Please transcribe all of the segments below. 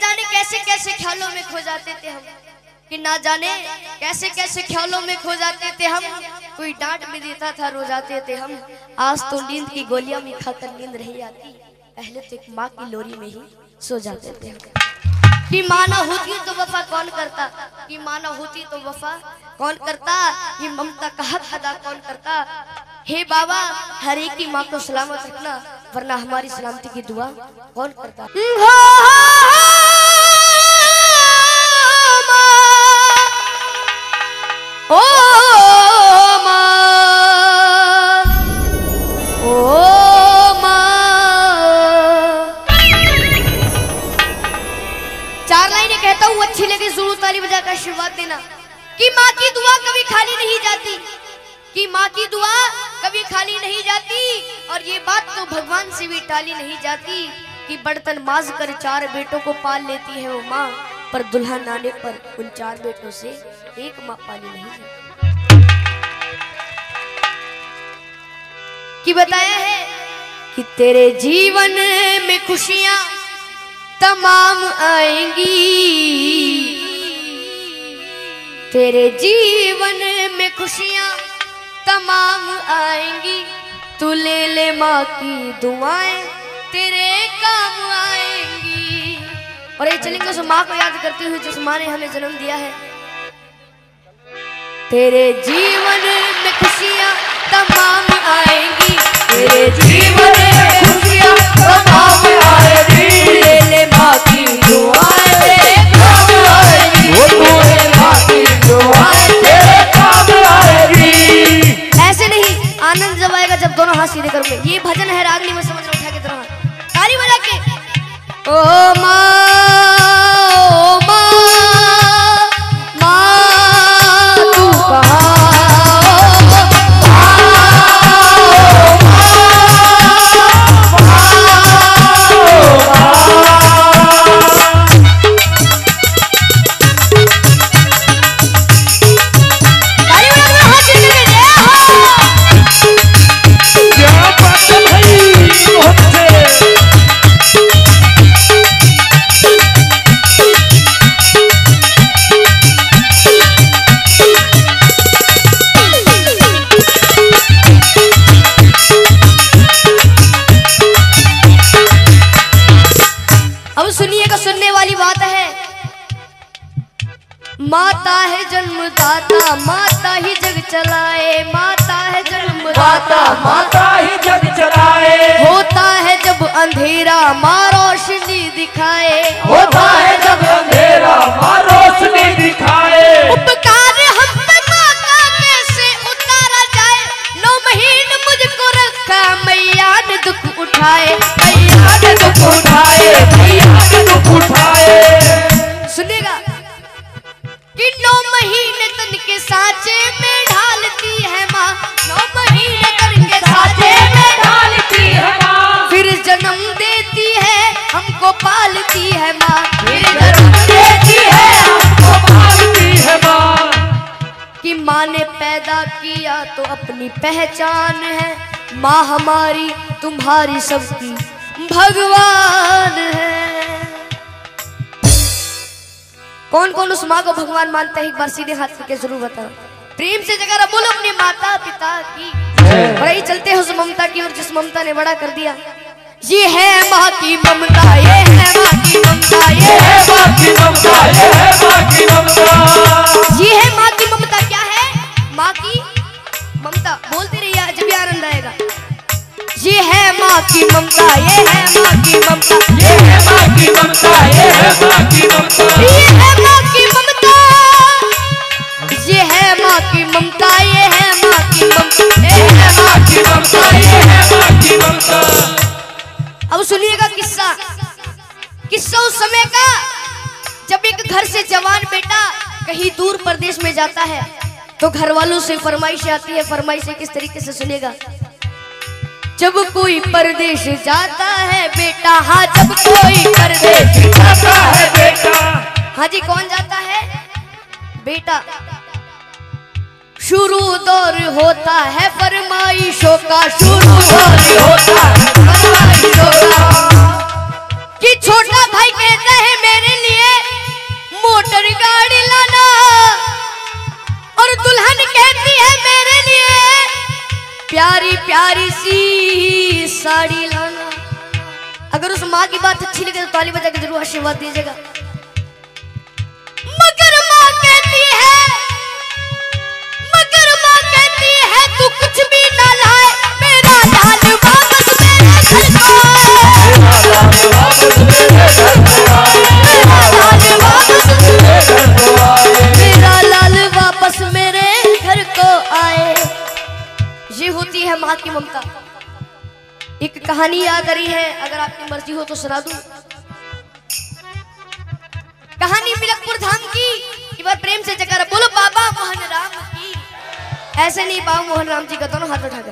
जाने कैसे कैसे ख्यालों में खो जाते थे हम, कि ना जाने कैसे कैसे ख्यालों में खो जाते थे हम। कोई डांट भी देता था रो जाते थे हम। आज तो नींद की गोलियां भी खाकर नींद नहीं आती, पहले तो एक माँ की लोरी में ही सो जाते थे। कि माँ ना होती तो वफा कौन करता, कि माँ ना होती तो वफा कौन करता, ये ममता का हक अदा कौन करता। हे बाबा हर एक की माँ को सलामत रखना, वरना हमारी सलामती की दुआ कौन करता। ओ माँ, ओ माँ। चार लाइनें कहता हूँ, अच्छी लगे जरूर ताली बजाकर आशीर्वाद देना। कि माँ की दुआ कभी खाली नहीं जाती, कि माँ की दुआ कभी खाली नहीं जाती। और ये बात तो भगवान से भी टाली नहीं जाती, कि बर्तन माज कर 4 बेटों को पाल लेती है वो माँ, पर दुल्हन आने पर उन 4 बेटों से एक माँ पाली नहीं जाती। कि बताया है कि तेरे जीवन में खुशियां तमाम आएंगी, तेरे जीवन में खुशियां तमाम आएंगी। तू ले ले माँ की दुआएं तेरे काम आएंगी। और ये चलेंगे उस माँ को याद करते हुए जिस माँ ने हमें जन्म दिया है। तेरे जीवन में खुशियां तमाम आएंगी, तेरे जीवन में खुशियां तमाम आएंगी। ले ले माँ की दुआएं तेरे काम आएंगी, वो ले माँ की दुआएं तेरे काम आएंगी। ऐसे नहीं, आनंद जब आएगा जब दोनों हाथ सीधे करोगे। ये भजन है रागनी में, समझ उठा के तरह ताली बजा के। ओ माँ, ओ माँ, माँ तू कहाँ। माता है जन्मदाता, माता ही जग चलाए, माता है जन्मदाता, माता ही जग चलाए। होता है जब अंधेरा माँ रोशनी दिखाए, होता है जब अंधेरा माँ रोशनी दिखाए। उपकार हम पे माँ का कैसे उतारा जाए, 9 महीने मुझको रखा मैया ने दुख उठाए, मैया ने दुख उठाए, मैया ने दुख उठाए। सुनेगा कि 9 महीने तन के सांचे में ढालती है माँ, 9 महीने तन के सांचे में ढालती है माँ। फिर जन्म देती है हमको पालती है माँ, फिर जन्म देती है हमको पालती है माँ। कि माँ ने पैदा किया तो अपनी पहचान है, माँ हमारी तुम्हारी सबकी भगवान है। कौन कौन उस माँ को भगवान मानता है, एक बार सीधे हाथ करके जरूर बताओ। प्रेम से जगह बोलो अपने माता पिता की। बड़ाई चलते हैं उस ममता की, और जिस ममता ने बड़ा कर दिया। ये है माँ की ममता, ये है माँ की ममता, ये है माँ की ममता, ये है माँ की ममता। ये है माँ की ममता। क्या है माँ की ममता? बोलते रहिए जब भी आनंद आएगा। ये है माँ की ममता, ये है माँ की ममता, ये है माँ की ममता, ये है माँ की ममता, ये है माँ की ममता, ये है माँ की ममता, ये है माँ की ममता, ये है माँ की ममता, ये है माँ की ममता। अब सुनिएगा किस्सा, किस्सा उस समय का जब एक घर से जवान बेटा कहीं दूर प्रदेश में जाता है, तो घर वालों से फरमाइश आती है। फरमाइश किस तरीके से सुनेगा। जब कोई परदेश जाता है बेटा, हाँ जब कोई परदेश जाता है बेटा, हाँ जी कौन जाता है बेटा। शुरू दौर होता है फरमाइशों का, शुरू दौर होता है फरमाइशों का। कि छोटा भाई कहता है मेरे प्यारी प्यारी सी साड़ी लाना। अगर उस माँ की बात अच्छी लगे तो ताली बजा के जरूर आशीर्वाद दीजिएगा। मगर माँ कहती है तू कुछ भी ना लाए, मेरा लाल वापस मेरे घर को आए, मेरा लाल वापस मेरे घर को आए, मेरा लाल वापस मेरे घर को आए, मेरा लाल वापस मेरे घर को आए। ये होती है माँ की ममता। एक कहानी याद आ रही है, अगर आपकी मर्जी हो तो सुना दूं। कहानी मिलकपुर धाम की। एक बार प्रेम से जयकारा बोलो बाबा मोहन राम की। ऐसे नहीं, बाबा मोहन राम जी का दोनों हाथ उठा कर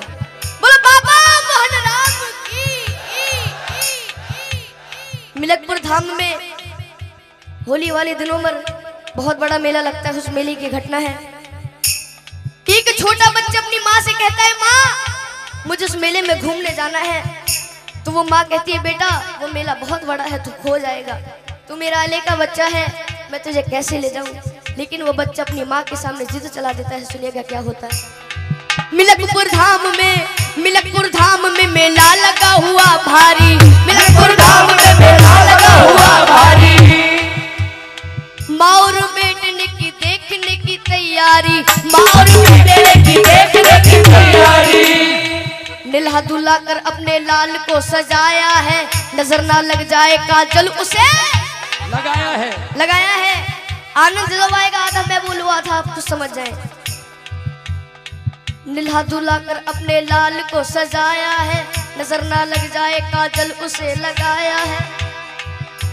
बोलो बाबा मोहन राम की। मिलकपुर धाम में होली वाले दिनों में बहुत बड़ा मेला लगता है। उस मेले की घटना है, एक छोटा बच्चा अपनी माँ से कहता है, माँ मुझे उस मेले में घूमने जाना है। तो वो माँ कहती है, बेटा वो मेला बहुत बड़ा है, तू खो जाएगा, तू मेरा अले का बच्चा है, मैं तुझे कैसे ले जाऊं। लेकिन वो बच्चा अपनी माँ के सामने जिद चला देता है। सुनिएगा क्या होता है। मिलकपुर धाम में मेला लगा हुआ भारी, मिलकपुर धाम में मेला लगा हुआ भारी, माँ और बेटने की देखने की तैयारी, माँ और बेटने की देखने की तैयारी। नीला दूल्हा कर अपने लाल को सजाया है, नजर ना लग जाए काजल उसे लगाया है। आनंद जब आएगा आधा मैं बोलूआ था, आप तो समझ जाए। नीला दूल्हा कर अपने लाल को सजाया है, नजर ना लग जाए काजल उसे लगाया है।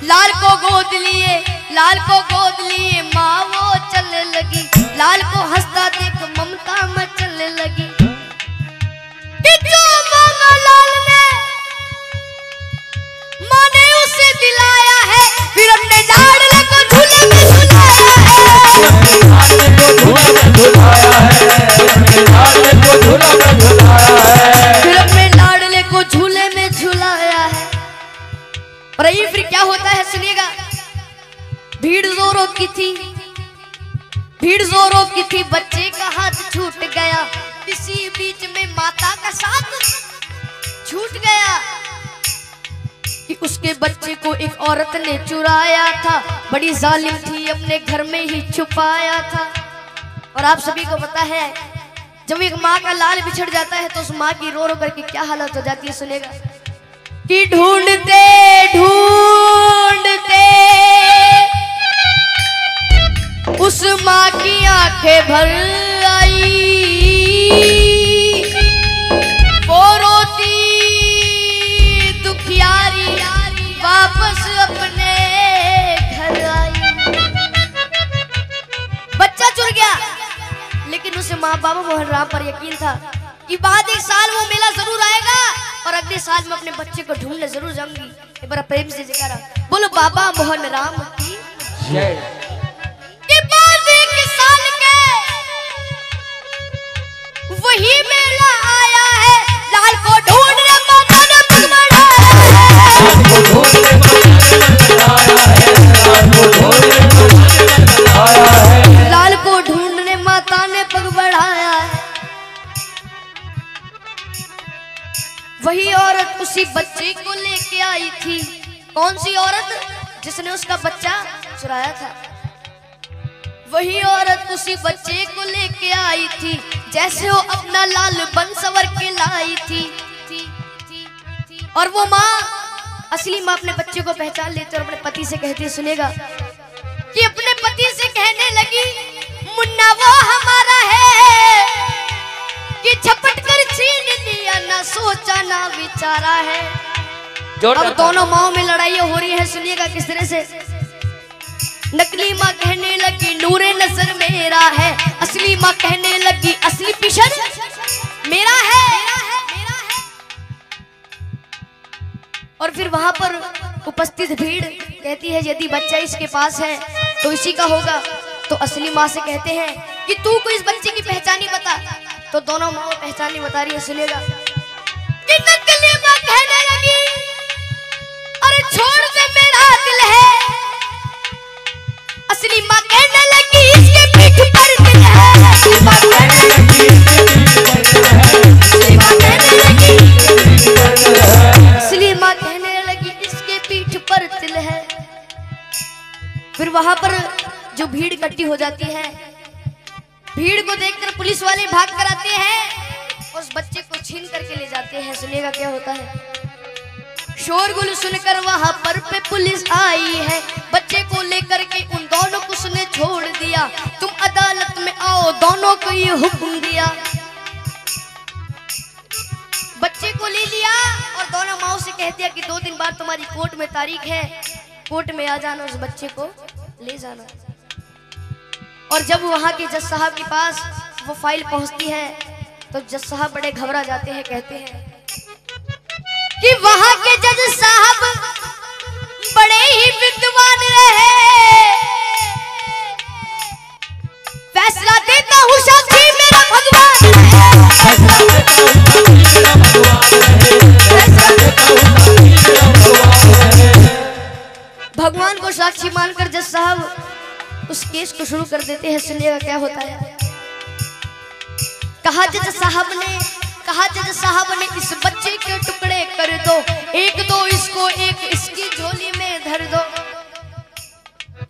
लाल को गोद लिए माँ वो चलने लगी, लाल को हंसता देख ममता मचलने लगी। जो मामा लाल ने माँ ने उसे दिलाया है, फिर अपने लाडले को झूले में झुलाया है, फिर अपने लाडले को झूले में झुलाया है। और ये फिर क्या होता है सुनिएगा। भीड़ जोरों की थी, बच्चे का हाथ छूट गया, इसी बीच में माता का साथ छूट गया कि उसके बच्चे को एक औरत ने चुराया था, बड़ी जालिम थी, अपने घर में ही छुपाया था। और आप सभी को पता है, जब एक माँ का लाल बिछड़ जाता है तो उस माँ की रो रो करके क्या हालत हो जाती है। सुनेगा कि ढूंढते उस माँ की आंखें भर आई, वो रोती दुखियारी वापस अपने घर आई। बच्चा चुर गया, लेकिन उसे माँ बाबा मोहन राम पर यकीन था कि बाद एक साल वो मेला जरूर आएगा और अगले साल मैं अपने बच्चे को ढूंढने जरूर जाऊंगी। एक बार प्रेम से जयकारा बोलो बाबा मोहन राम की जय। वही मेला आया है, लाल को ढूंढने माता ने पग बढ़ाया है, लाल को ढूंढने माता ने पग बढ़ाया है। वही औरत उसी बच्चे को लेके आई थी। कौन सी औरत? जिसने उसका बच्चा चुराया था। वही औरत उसी बच्चे को लेके आई थी, जैसे वो अपना लाल बन सवर के लाई थी। और वो माँ, असली माँ, अपने बच्चे को पहचान लेती और अपने पति से कहती, सुनेगा कि अपने पति से कहने लगी, मुन्ना वो हमारा है कि झपट कर छीन लिया, ना सोचा ना विचारा है। अब दोनों माओ में लड़ाई हो रही है। सुनिएगा किस तरह से। नकली माँ कहने लगी नूरे नजर मेरा है, असली माँ कहने लगी असली पिशन मेरा है। और फिर वहां पर उपस्थित भीड़ कहती है, यदि बच्चा इसके पास है तो इसी का होगा। तो असली माँ से कहते हैं कि तू को इस बच्चे की पहचानी बता। तो दोनों माँ पहचानी बता रही है। सुनेगा कि नकली माँ कहने लगी, अरे छोड़ दे मेरा दिल है। असली माँ कहने लगी, इसके पीठ पर दिल है। असली माँ कहने लगी, इसके पीठ पर दिल है। असली माँ फिर वहां पर जो भीड़ इकट्ठी हो जाती है, भीड़ को देखकर पुलिस वाले भाग कर आते हैं, उस बच्चे को छीन करके ले जाते हैं। सुनिएगा क्या होता है। शोरगुल सुनकर वहां पर पे पुलिस आई है, बच्चे को लेकर के उन दोनों को उसने छोड़ दिया। तुम अदालत में आओ, दोनों को ये हुक्म दिया। बच्चे को ले लिया और दोनों माओ से कह दिया कि 2 दिन बाद तुम्हारी कोर्ट में तारीख है, कोर्ट में आ जाना, उस बच्चे को ले जाना। और जब वहां के जज साहब के पास वो फाइल पहुंचती है तो जज साहब बड़े घबरा जाते हैं, कहते हैं कि वहां के जज साहब बड़े ही विद्वान रहे, फैसला देता हूं साक्षी मेरा भगवान भगवान को साक्षी मानकर जज साहब उस केस को शुरू कर देते हैं। सुनिएगा क्या होता है। कहा जज साहब ने इस बच्चे के टुकड़े कर दो, एक दो इसको, एक इसकी झोली में धर दो।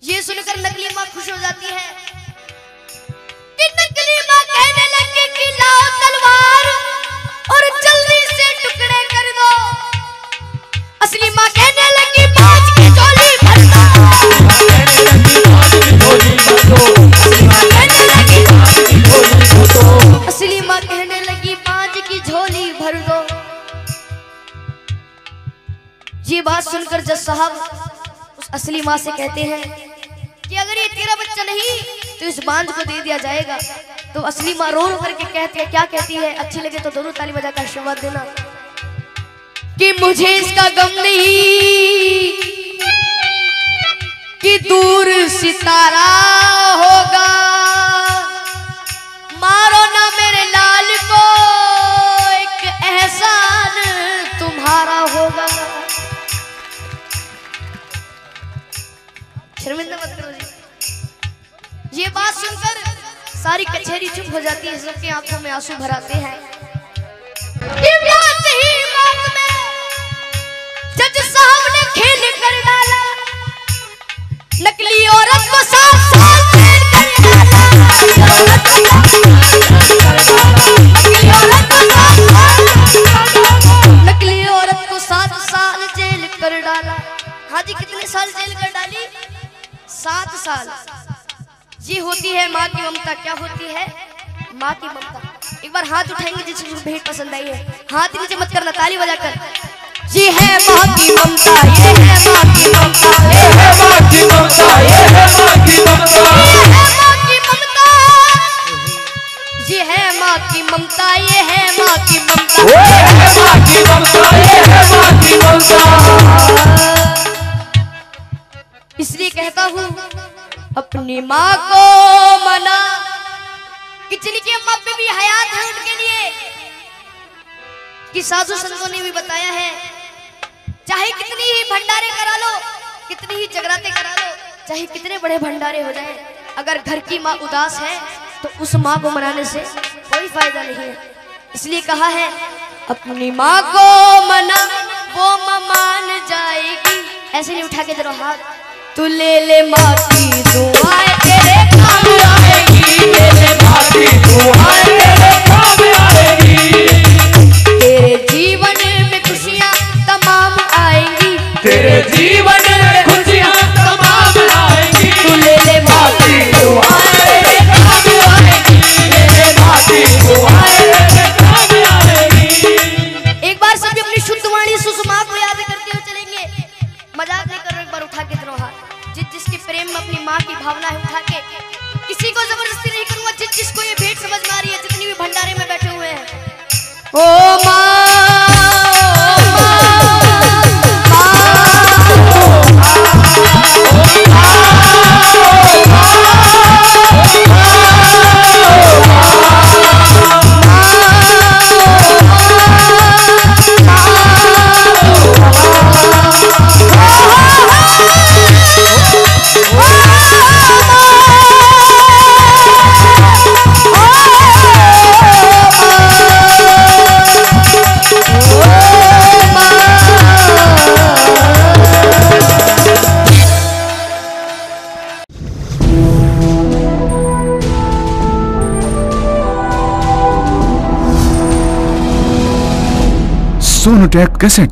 ये सुनकर नकली माँ खुश हो जाती है कि नकली माँ कहने लगी कि लाओ तलवार और जल्दी से टुकड़े कर दो। असली माँ कहने लगी पांच की झोली भर दो। असली माँ कहने लगी 5 की झोली भर दो। ये बात सुनकर जज साहब उस असली माँ से कहते हैं कि अगर ये तेरा बच्चा नहीं तो इस बांझ को दे दिया जाएगा। तो असली माँ रो रो करके कहती है, क्या कहती है, अच्छी लगे तो दोनों ताली बजाकर आशीर्वाद देना कि मुझे इसका गम नहीं कि दूर सितारा होगा, मारो ना मेरे लाल को, एक एहसान तुम्हारा होगा। शर्मिंदा मत करो जी। ये बात सुनकर सारी कचहरी चुप हो जाती है, सबकी आंखों में आंसू भर आते हैं। जज साहब ने खेल कर डाला, नकली औरत को 7 साल जेल कर डाला। नकली औरत को 7 साल जेल कर डाला। हाँ जी, कितने साल जेल कर डाली? 7 साल। ये होती है माँ की ममता। क्या होती है? माँ की ममता। एक बार हाथ उठाएंगे जिसको भेंट पसंद आई है, हाथ नीचे मत करना, ताली बजाकर। ये है माँ की ममता, ये है माँ की ममता, ये है माँ की ममता, ये है माँ की ममता, ये है माँ की ममता, ये है माँ की ममता, ये है माँ की ममता, ये है माँ की ममता, ये है माँ की ममता। इसलिए कहता हूँ अपनी माँ को मना कि जिनकी अम्मा पे भी हयात है उनके लिए, कि साधु संतों ने भी बताया है चाहे कितनी ही भंडारे करा लो, कितनी ही जगराते करा लो, चाहे कितने बड़े भंडारे हो जाए, अगर घर की माँ उदास है तो उस माँ को मनाने से कोई फायदा नहीं है। इसलिए कहा है अपनी माँ को मना, वो माँ मान जाएगी। ऐसे नहीं उठा के जरा हाथ, तू ले माँ की दुआएं तेरे काम आएगी, ले माँ की दुआएं तेरे काम आएगी। तेरे जीवन में खुशियाँ तमाम आएंगी, तेरे जीवन में खुशियाँ तमाम आएंगी। तू ले माँ की दुआएं तेरे काम आएगी, ले माँ की दुआएं तेरे काम आएगी। एक बार सभी अपनी शुद्ध वाणी सुषमा को याद करते हुए चलेंगे। मजाक नहीं कर रहे, एक बार उठा के जरा हाथ। जिसके प्रेम में अपनी माँ की भावना है उठा के, किसी को जबरदस्ती नहीं करूंगा। जिसको ये भेंट समझ में आ रही है, जितनी भी भंडारे में बैठे हुए हैं, ओ माँ सोनोटेक कैसेट।